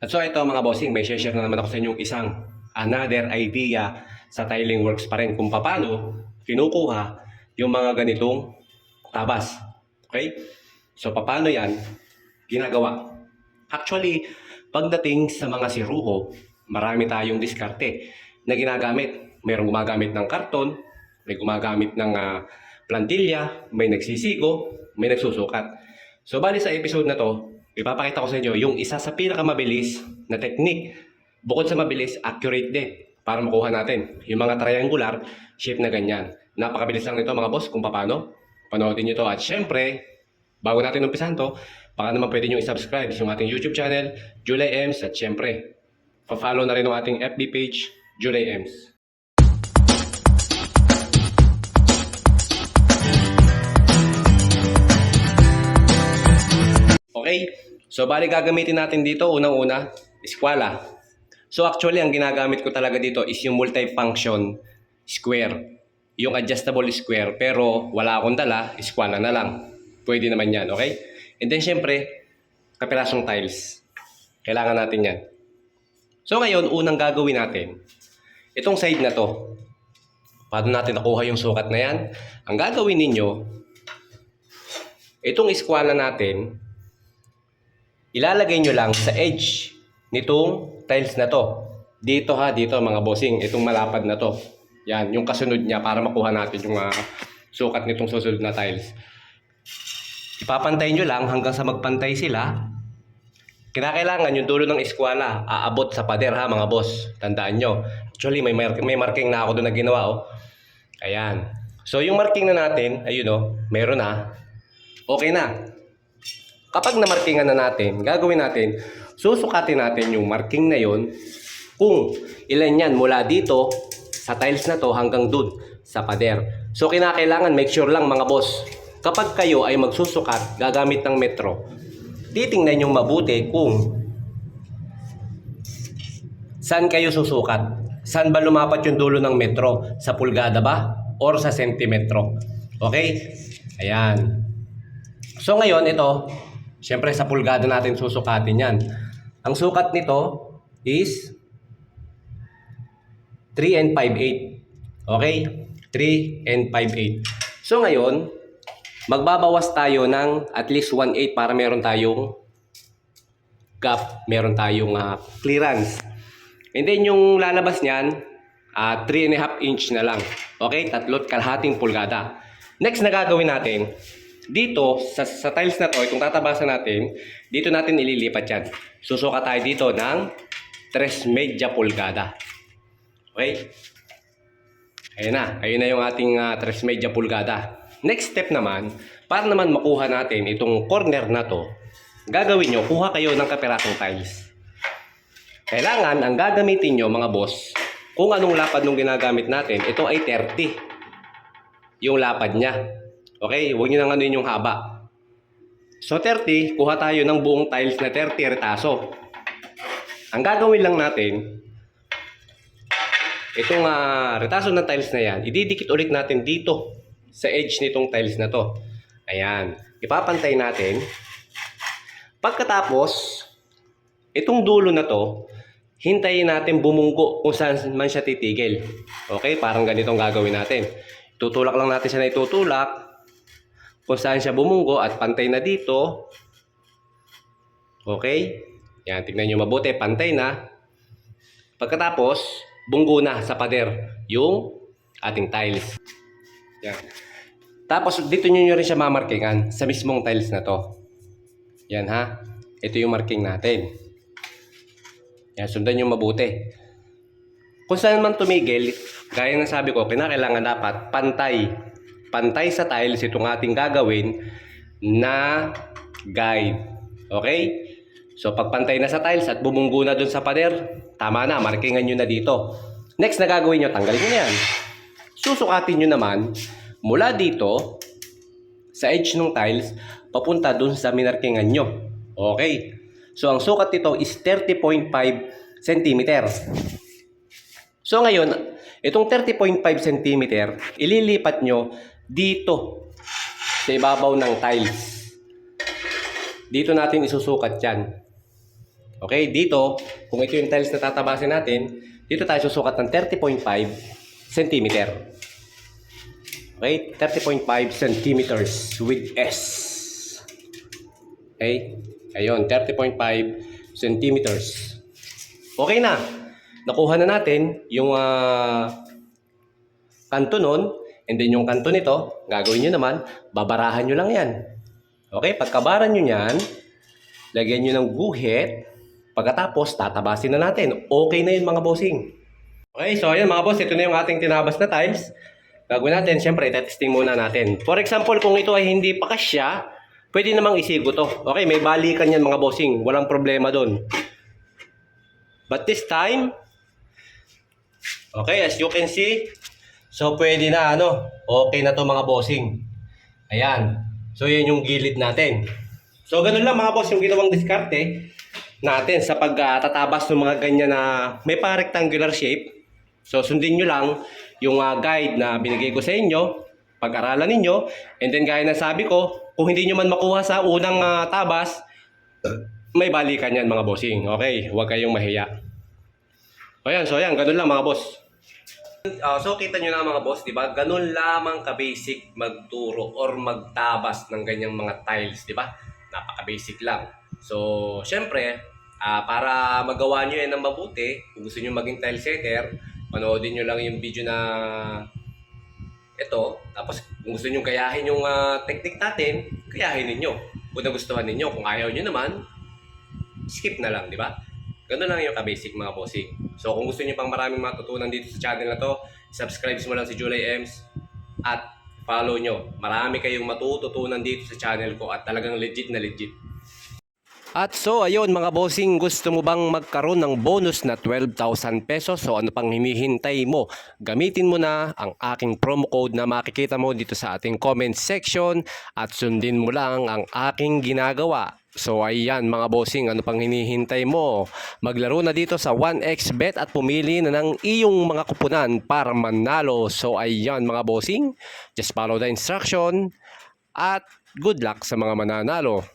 At so ito mga bossing, may share na naman ako sa inyong isang another idea sa tiling works pa rin kung paano kinukuha yung mga ganitong tabas. Okay? So paano yan ginagawa? Actually, pagdating sa mga siruho, marami tayong diskarte na ginagamit. Mayroong gumagamit ng karton, may gumagamit ng plantilla, may nagsisigo, may nagsusukat. So bali sa episode na to, ipapakita ko sa inyo yung isa sa pinakamabilis na technique. Bukod sa mabilis, accurate din para makuha natin yung mga triangular shape na ganyan. Napakabilis lang nito mga boss kung paano. Panoodin nyo to at syempre, bago natin umpisahan to, baka naman pwede nyo i-subscribe yung ating YouTube channel, July Ems, at syempre, pa-follow na rin ang ating FB page, July Ems. Okay, so bali gagamitin natin dito unang-una, eskwala. So actually, ang ginagamit ko talaga dito is yung multifunction square. Yung adjustable square, pero wala akong dala, eskwala na lang. Pwede naman yan, okay? And then syempre, kapirasong tiles. Kailangan natin yan. So ngayon, unang gagawin natin, itong side na to, paano natin nakuha yung sukat na yan? Ang gagawin ninyo, itong eskwala natin, ilalagay nyo lang sa edge nitong tiles na to. Dito ha, dito mga bossing, itong malapad na to. Yan, yung kasunod niya para makuha natin yung sukat nitong susunod na tiles. Ipapantay nyo lang hanggang sa magpantay sila. Kinakailangan yung dulo ng eskwala aabot sa pader ha mga boss. Tandaan nyo. Actually, may marking na ako doon na ginawa oh. Ayan. So yung marking na natin, ayun oh, meron na. Okay na. Kapag na-markingan na natin, gagawin natin, susukatin natin yung marking na yon kung ilan yan mula dito sa tiles na to hanggang dun sa pader. So kinakailangan make sure lang mga boss, kapag kayo ay magsusukat gagamit ng metro, titingnan yung mabuti kung saan kayo susukat. Saan ba lumapat yung dulo ng metro? Sa pulgada ba? Or sa sentimetro? Okay? Ayan. So ngayon ito, siyempre sa pulgada natin susukatin yan. Ang sukat nito is 3 and 5/8. Okay? 3 and 5/8. So ngayon, magbabawas tayo ng at least 1/8 para meron tayong gap, meron tayong clearance. And then yung lalabas niyan, 3.5 inch na lang. Okay? 3.5 pulgada. Next na gagawin natin, dito, sa tiles na to, itong tatabasan natin, dito natin ililipat yan. Susukat tayo dito ng 3.5 pulgada. Okay? Ayun na yung ating 3.5 pulgada. Next step naman, para naman makuha natin itong corner na to, gagawin nyo, kuha kayo ng kapirasong tiles. Kailangan, ang gagamitin nyo mga boss, kung anong lapad nung ginagamit natin, ito ay 30. Yung lapad niya. Okay, huwag nyo nang anuin yung haba. So 30, kuha tayo ng buong tiles na 30 retaso. Ang gagawin lang natin, itong retaso ng tiles na yan, ididikit ulit natin dito sa edge nitong tiles na to. Ayan, ipapantay natin. Pagkatapos, itong dulo na to, hintayin natin bumunggo kung saan man siya titigil. Okay, parang ganitong gagawin natin. Tutulak lang natin siya na itutulak kung saan siya bumunggo at pantay na dito. Okay? Yan, tignan nyo mabuti. Pantay na. Pagkatapos, bunggo na sa pader yung ating tiles. Yan. Tapos, dito nyo rin siya mamarkingan sa mismong tiles na to. Yan ha. Ito yung marking natin. Yan, sundan nyo mabuti. Kung saan man tumigil, gaya ng sabi ko, kinakailangan dapat pantay. Pantay sa tiles itong ating gagawin na guide. Okay? So pagpantay na sa tiles at bumunggo na dun sa pader, tama na, markingan nyo na dito. Next na gagawin nyo, tanggalin nyo na yan. Susukatin nyo naman mula dito sa edge ng tiles papunta dun sa minarkingan nyo. Okay? So ang sukat nito is 30.5 cm. So ngayon, itong 30.5 cm, ililipat nyo dito sa ibabaw ng tiles. Dito natin isusukat yan. Okay, dito, kung ito yung tiles na tatabasin natin, dito tayo susukat ng 30.5 cm. Okay, 30.5 centimeters with S. Okay, ayun, 30.5 centimeters. Okay na. Nakuha na natin yung kanto nun, and then yung kanto nito, gagawin nyo naman, babarahan nyo lang yan. Okay, pagkabara nyo yan, lagyan nyo ng guhit, pagkatapos tatabasin na natin. Okay na yun mga bossing. Okay, so ayan mga boss, ito na yung ating tinabas na tiles. Gagawin natin, syempre, testing muna natin. For example, kung ito ay hindi pa kasya, pwede namang isigo to. Okay, may balikan yan mga bossing, walang problema doon. But this time, okay, as you can see, so pwede na okay na to mga bossing. Ayan. So yan yung gilid natin. So ganun lang mga boss yung ginawang diskarte natin sa pagtatabas ng mga ganyan na may pa-rectangular shape. So sundin nyo lang yung guide na binigay ko sa inyo, pag-aralan ninyo, and then gaya na sabi ko, kung hindi nyo man makuha sa unang tabas, may balikan yan mga bossing. Okay, huwag kayong mahiya. Ayan, so ayan, ganun lang mga boss. So kita nyo na mga boss, di ba? Ganun lamang ka-basic magturo or magtabas ng ganyang mga tiles, di ba? Napaka-basic lang. So, syempre, para magawa nyo yan ng mabuti, kung gusto nyo maging tile setter, panoodin nyo lang yung video na ito. Tapos, kung gusto nyo kayahin yung technique natin, kayahin ninyo. Kung nagustuhan ninyo, kung ayaw nyo naman, skip na lang, di ba? Ganun lang yung ka-basic mga bossing. So kung gusto niyo pang maraming matutunan dito sa channel na to, subscribe mo lang si Julay Ems at follow nyo. Marami kayong matututunan dito sa channel ko at talagang legit na legit. At so ayun mga bossing, gusto mo bang magkaroon ng bonus na 12,000 pesos? So ano pang hinihintay mo? Gamitin mo na ang aking promo code na makikita mo dito sa ating comment section at sundin mo lang ang aking ginagawa. So ayan mga bossing, ano pang hinihintay mo? Maglaro na dito sa 1xBet at pumili na ng iyong mga kupunan para manalo. So ayan mga bossing, just follow the instruction at good luck sa mga mananalo.